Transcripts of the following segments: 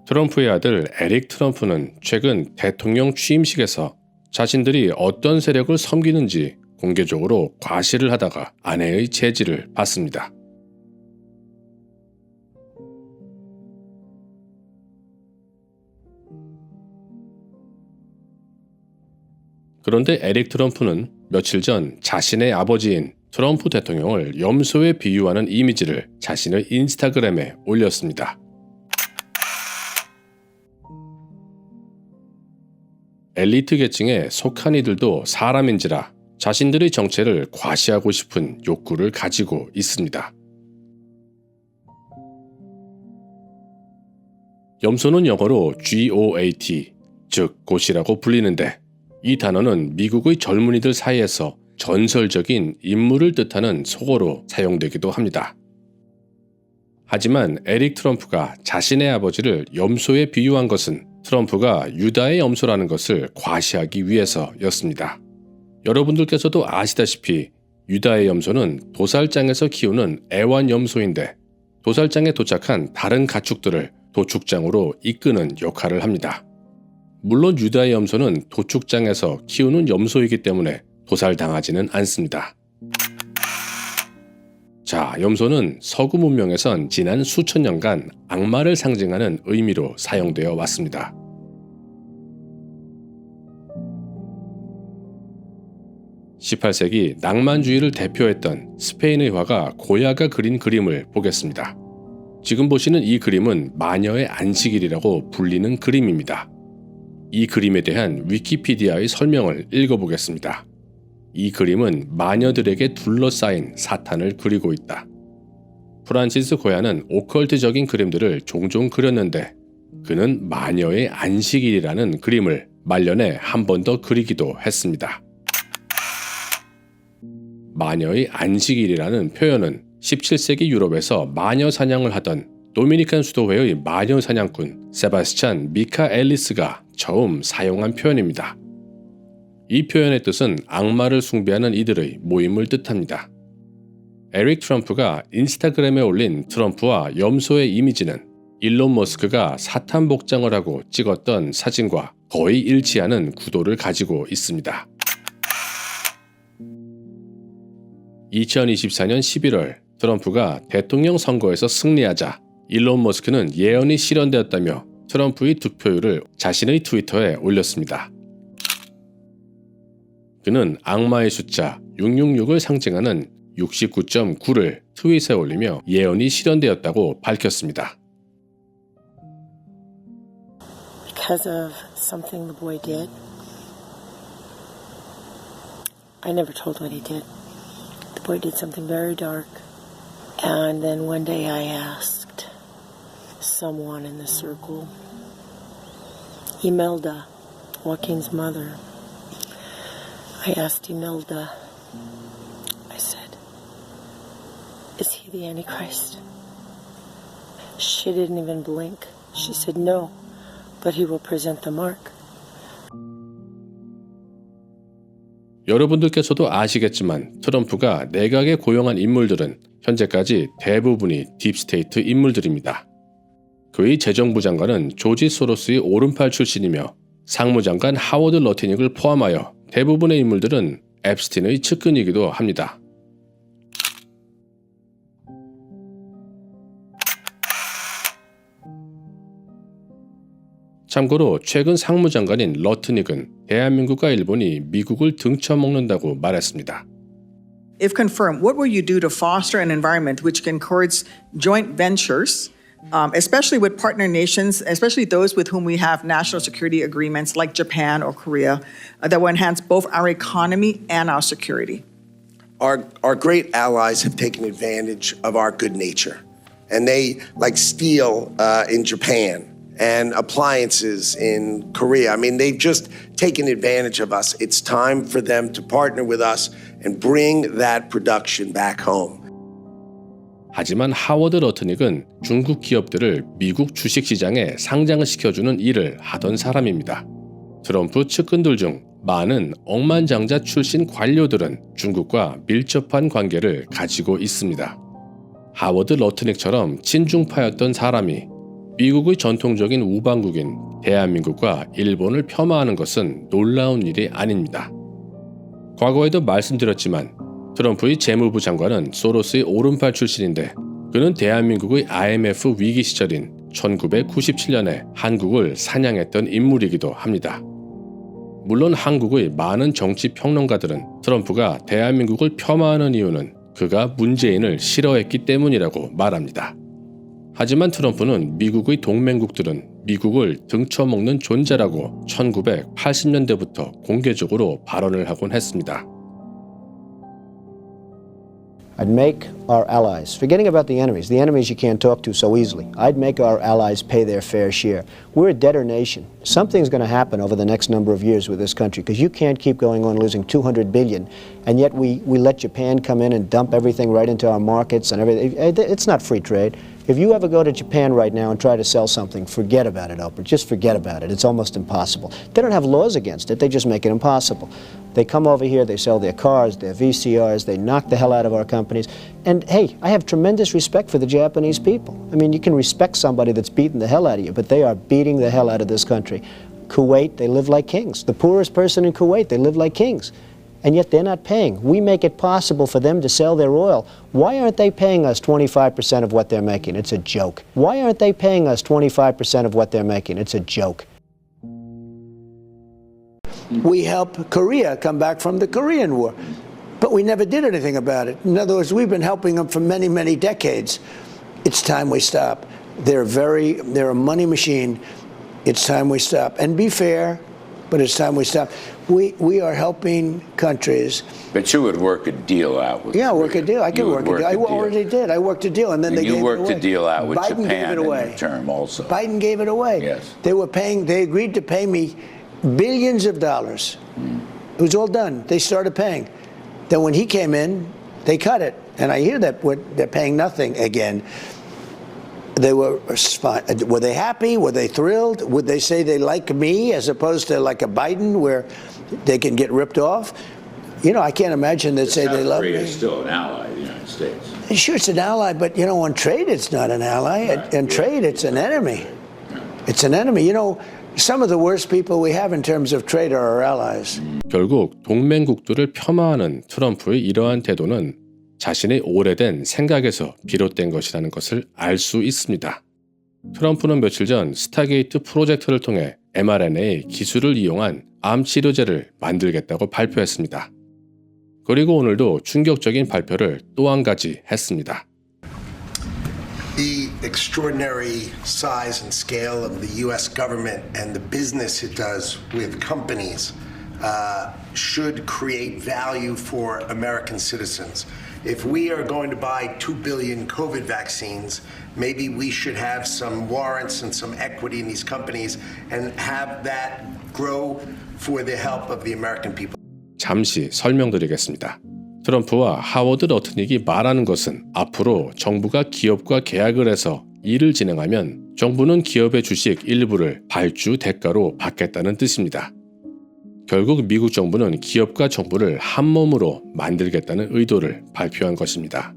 트럼프의 아들 에릭 트럼프는 최근 대통령 취임식에서 자신들이 어떤 세력을 섬기는지 공개적으로 과시를 하다가 아내의 제지를 받습니다. 그런데 에릭 트럼프는 며칠 전 자신의 아버지인 트럼프 대통령을 염소에 비유하는 이미지를 자신의 인스타그램에 올렸습니다. 엘리트 계층에 속한 이들도 사람인지라 자신들의 정체를 과시하고 싶은 욕구를 가지고 있습니다. 염소는 영어로 GOAT, 즉 곶이라고 불리는데 이 단어는 미국의 젊은이들 사이에서 전설적인 인물을 뜻하는 속어로 사용되기도 합니다. 하지만 에릭 트럼프가 자신의 아버지를 염소에 비유한 것은 트럼프가 유다의 염소라는 것을 과시하기 위해서였습니다. 여러분들께서도 아시다시피 유다의 염소는 도살장에서 키우는 애완염소인데 도살장에 도착한 다른 가축들을 도축장으로 이끄는 역할을 합니다. 물론 유다의 염소는 도축장에서 키우는 염소이기 때문에 도살당하지는 않습니다. 자, 염소는 서구 문명에선 지난 수천 년간 악마를 상징하는 의미로 사용되어 왔습니다. (18세기) 낭만주의를 대표했던 스페인의 화가 고야가 그린 그림을 보겠습니다. 지금 보시는 이 그림은 마녀의 안식일이라고 불리는 그림입니다. 이 그림에 대한 위키피디아의 설명을 읽어보겠습니다. 이 그림은 마녀들에게 둘러싸인 사탄을 그리고 있다. 프란시스 고야는 오컬트적인 그림들을 종종 그렸는데 그는 마녀의 안식일이라는 그림을 말년에 한 번 더 그리기도 했습니다. 마녀의 안식일이라는 표현은 17세기 유럽에서 마녀 사냥을 하던 도미니칸 수도회의 마녀 사냥꾼 세바스찬 미카엘리스가 처음 사용한 표현입니다. 이 표현의 뜻은 악마를 숭배하는 이들의 모임을 뜻합니다. 에릭 트럼프가 인스타그램에 올린 트럼프와 염소의 이미지는 일론 머스크가 사탄 복장을 하고 찍었던 사진과 거의 일치하는 구도를 가지고 있습니다. 2024년 11월 트럼프가 대통령 선거에서 승리하자 일론 머스크는 예언이 실현되었다며 트럼프의 득표율을 자신의 트위터에 올렸습니다. 그는 악마의 숫자 666을 상징하는 69.9를 트윗에 올리며 예언이 실현되었다고 밝혔습니다. Because of something the boy did, I never told what he did. The boy did something very dark. And then one day I asked someone in the circle, Imelda, Joaquin's mother, I asked Imelda, I said, is he the Antichrist? She didn't even blink. She said, no, but he will present the mark. 여러분들께서도 아시겠지만 트럼프가 내각에 고용한 인물들은 현재까지 대부분이 딥스테이트 인물들입니다. 그의 재정부 장관은 조지 소로스의 오른팔 출신이며 상무장관 하워드 러티닉을 포함하여 대부분의 인물들은 앱스틴의 측근이기도 합니다. 참고로 최근 상무장관인 러트닉은 대한민국과 일본이 미국을 등쳐먹는다고 말했습니다. If confirmed, what will you do to foster an environment which can encourage joint ventures, especially with partner nations, especially those with whom we have national security agreements like Japan or Korea, that will enhance both our economy and our security? Our great allies have taken advantage of our good nature, and they, like steel in Japan and appliances in Korea, I mean, they've just taken advantage of us. It's time for them to partner with us and bring that production back home. 하지만 하워드 러트닉은 중국 기업들을 미국 주식시장에 상장을 시켜주는 일을 하던 사람입니다. 트럼프 측근들 중 많은 억만장자 출신 관료들은 중국과 밀접한 관계를 가지고 있습니다. 하워드 러트닉처럼 친중파였던 사람이 미국의 전통적인 우방국인 대한민국과 일본을 폄하하는 것은 놀라운 일이 아닙니다. 과거에도 말씀드렸지만 트럼프의 재무부 장관은 소로스의 오른팔 출신인데 그는 대한민국의 IMF 위기 시절인 1997년에 한국을 사냥했던 인물이기도 합니다. 물론 한국의 많은 정치 평론가들은 트럼프가 대한민국을 폄하하는 이유는 그가 문재인을 싫어했기 때문이라고 말합니다. 하지만 트럼프는 미국의 동맹국들은 미국을 등쳐먹는 존재라고 1980년대부터 공개적으로 발언을 하곤 했습니다. I'd make our allies, forgetting about the enemies you can't talk to so easily, I'd make our allies pay their fair share. We're a debtor nation. Something's going to happen over the next number of years with this country because you can't keep going on losing $200 billion and yet we let Japan come in and dump everything right into our markets and everything. It's not free trade. If you ever go to Japan right now and try to sell something, forget about it, Oprah. Just forget about it. It's almost impossible. They don't have laws against it. They just make it impossible. They come over here, they sell their cars, their VCRs, they knock the hell out of our companies. And hey, I have tremendous respect for the Japanese people. I mean, you can respect somebody that's beating the hell out of you, but they are beating the hell out of this country. Kuwait, they live like kings. The poorest person in Kuwait, they live like kings. And yet they're not paying. We make it possible for them to sell their oil. Why aren't they paying us 25% of what they're making? It's a joke. Why aren't they paying us 25% of what they're making? It's a joke. We helped Korea come back from the Korean War, but we never did anything about it. In other words, we've been helping them for many, many decades. It's time we stop. They're a money machine. It's time we stop. And be fair, but it's time we stop. We are helping countries. But you would work a deal out with Yeah, Korea. work a deal. I can work a deal. I already did. I worked a deal, and then they gave it away. You worked a deal out with Biden Japan gave it in away. return also. Biden gave it away. Yes. They agreed to pay me billions of dollars. It was all done. They started paying. Then when he came in, they cut it. And I hear that they're paying nothing again. They were fine. Were they happy? Were they thrilled? Would they say they like me as opposed to like a Biden where they can get ripped off? You know, I can't imagine they'd say they love me. South Korea is still an ally of the United States. Sure, it's an ally, but you know, on trade, it's not an ally. Right. On trade, it's an enemy. It's an enemy. You know, some of the worst people we have in terms of trade are our allies. 결국 동맹국들을 폄하하는 트럼프의 이러한 태도는 자신의 오래된 생각에서 비롯된 것이라는 것을 알 수 있습니다. 트럼프는 며칠 전 스타게이트 프로젝트를 통해 mRNA 기술을 이용한 암 치료제를 만들겠다고 발표했습니다. 그리고 오늘도 충격적인 발표를 또 한 가지 했습니다. The extraordinary size and scale of the U.S. government and the business it does with companies should create value for American citizens. If we are going to buy 2 billion COVID vaccines, maybe we should have some warrants and some equity in these companies and have that grow for the help of the American people. 잠시 설명드리겠습니다. 트럼프와 하워드 러트닉이 말하는 것은 앞으로 정부가 기업과 계약을 해서 일을 진행하면 정부는 기업의 주식 일부를 발주 대가로 받겠다는 뜻입니다. 결국 미국 정부는 기업과 정부를 한 몸으로 만들겠다는 의도를 발표한 것입니다.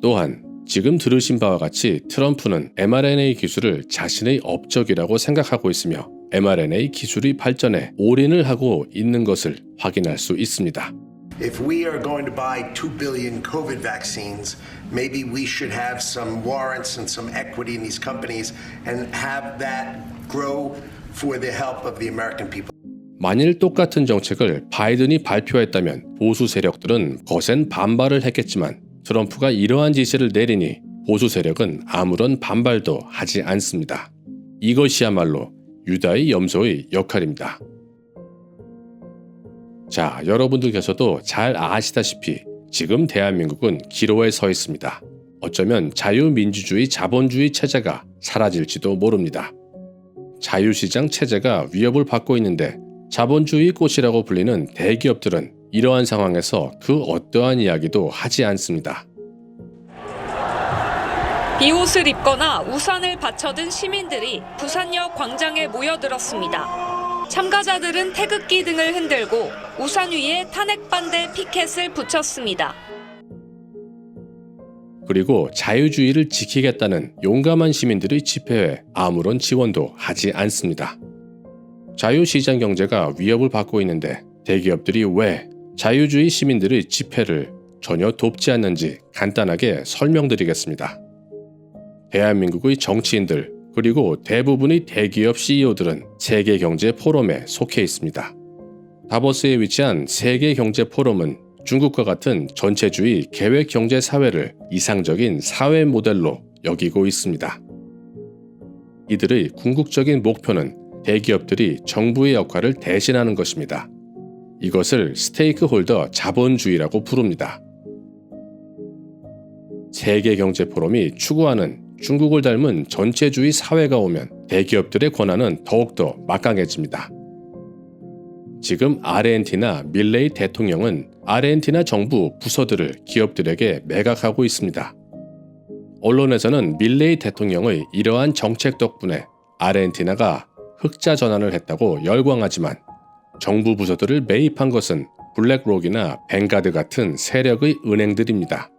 또한 지금 들으신 바와 같이 트럼프는 mRNA 기술을 자신의 업적이라고 생각하고 있으며 mRNA 기술의 발전에 올인을 하고 있는 것을 확인할 수 있습니다. If we are going to buy 2 billion COVID vaccines, maybe we should have some warrants and some equity in these companies and have that grow for the help of the American people. 만일 똑같은 정책을 바이든이 발표했다면 보수 세력들은 거센 반발을 했겠지만 트럼프가 이러한 지시를 내리니 보수 세력은 아무런 반발도 하지 않습니다. 이것이야말로 유다의 염소의 역할입니다. 자, 여러분들께서도 잘 아시다시피 지금 대한민국은 기로에 서 있습니다. 어쩌면 자유민주주의 자본주의 체제가 사라질지도 모릅니다. 자유시장 체제가 위협을 받고 있는데 자본주의 꽃이라고 불리는 대기업들은 이러한 상황에서 그 어떠한 이야기도 하지 않습니다. 비옷을 입거나 우산을 받쳐든 시민들이 부산역 광장에 모여들었습니다. 참가자들은 태극기 등을 흔들고 우산 위에 탄핵 반대 피켓을 붙였습니다. 그리고 자유주의를 지키겠다는 용감한 시민들의 집회에 아무런 지원도 하지 않습니다. 자유시장 경제가 위협을 받고 있는데 대기업들이 왜 자유주의 시민들의 집회를 전혀 돕지 않는지 간단하게 설명드리겠습니다. 대한민국의 정치인들 그리고 대부분의 대기업 CEO들은 세계경제포럼에 속해 있습니다. 다보스에 위치한 세계경제포럼은 중국과 같은 전체주의 계획경제사회를 이상적인 사회 모델로 여기고 있습니다. 이들의 궁극적인 목표는 대기업들이 정부의 역할을 대신하는 것입니다. 이것을 스테이크홀더 자본주의라고 부릅니다. 세계경제포럼이 추구하는 중국을 닮은 전체주의 사회가 오면 대기업들의 권한은 더욱더 막강해집니다. 지금 아르헨티나 밀레이 대통령은 아르헨티나 정부 부서들을 기업들에게 매각하고 있습니다. 언론에서는 밀레이 대통령의 이러한 정책 덕분에 아르헨티나가 흑자 전환을 했다고 열광하지만 정부 부서들을 매입한 것은 블랙록이나 뱅가드 같은 세력의 은행들입니다.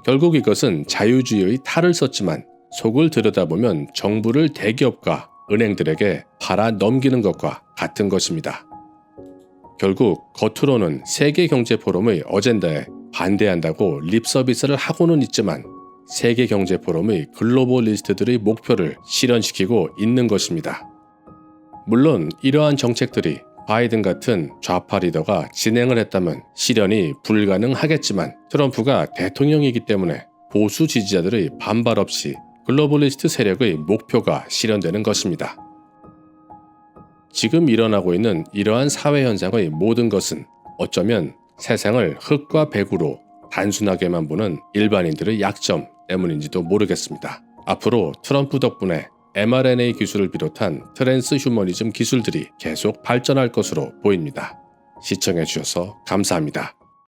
결국 이것은 자유주의의 탈을 썼지만 속을 들여다보면 정부를 대기업과 은행들에게 팔아 넘기는 것과 같은 것입니다. 결국 겉으로는 세계경제포럼의 어젠다에 반대한다고 립서비스를 하고는 있지만 세계경제포럼의 글로벌리스트들의 목표를 실현시키고 있는 것입니다. 물론 이러한 정책들이 바이든 같은 좌파 리더가 진행을 했다면 실현이 불가능하겠지만 트럼프가 대통령이기 때문에 보수 지지자들의 반발 없이 글로벌리스트 세력의 목표가 실현되는 것입니다. 지금 일어나고 있는 이러한 사회 현상의 모든 것은 어쩌면 세상을 흙과 백으로 단순하게만 보는 일반인들의 약점 때문인지도 모르겠습니다. 앞으로 트럼프 덕분에 mRNA 기술을 비롯한 트랜스 휴머니즘 기술들이 계속 발전할 것으로 보입니다. 시청해주셔서 감사합니다.